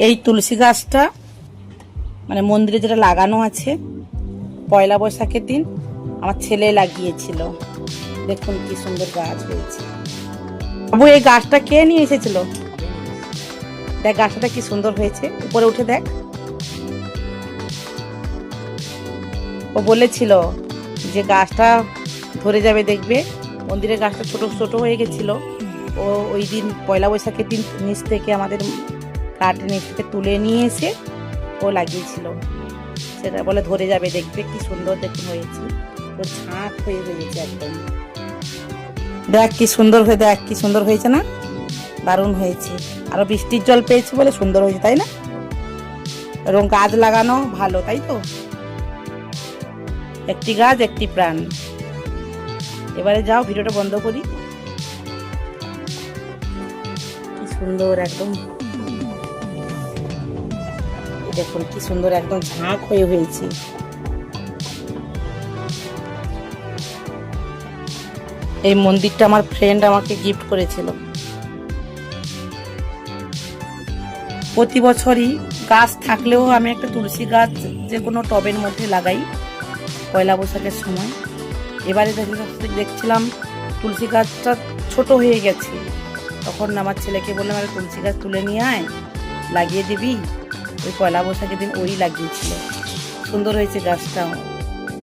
এই তুলসী গাছটা মানে মন্দিরে যেটা লাগানো আছে, পয়লা বৈশাখের দিন আমার ছেলে লাগিয়েছিল। দেখুন কি সুন্দর গাছ হয়েছে। বাবু, এই গাছটা কে নিয়ে এসেছিল? দেখ গাছটা কি সুন্দর হয়েছে, উপরে উঠে দেখ। ও বলেছিল যে গাছটা ধরে যাবে, দেখবে। মন্দিরের গাছটা ছোট ছোট হয়ে গেছিল। ও ওই দিন পয়লা বৈশাখের দিন নিচ থেকে আমাদের কাঠের নিচ থেকে তুলে নিয়ে এসে ও লাগিয়েছিল। সেটা বলে ধরে যাবে, দেখবে কি সুন্দর দেখুন হয়েছে। তো ঝাঁক হয়ে গেছে একদম। দেখ কি সুন্দর হয়ে, দেখ কি সুন্দর হয়েছে না? দারুণ হয়েছে। আরো বৃষ্টির জল পেয়েছে বলে সুন্দর হয়েছে, তাই না? এবং গাছ লাগানো ভালো, তাই তো? একটি গাছ একটি প্রাণ। এবারে যাও, ভিডিওটা বন্ধ করি। কি সুন্দর একদম, দেখুন কি সুন্দর একদম ঝাঁক হয়ে হয়েছে। এই মন্দিরটা আমার ফ্রেন্ড আমাকে গিফট করেছিল। প্রতি বছরই গাছ থাকলেও আমি একটা তুলসী গাছ যে কোনো টবের মধ্যে লাগাই পয়লা বৈশাখের সময়। এবারে দেখছিলাম তুলসী গাছটা ছোট হয়ে গেছে। তখন আমার ছেলেকে বললাম, আরে তুলসী গাছ তুলে নিয়ে আয়, লাগিয়ে দিবি। ওই পয়লা বৈশাখের দিন ওই লাগিয়েছিল। সুন্দর হয়েছে গাছটা।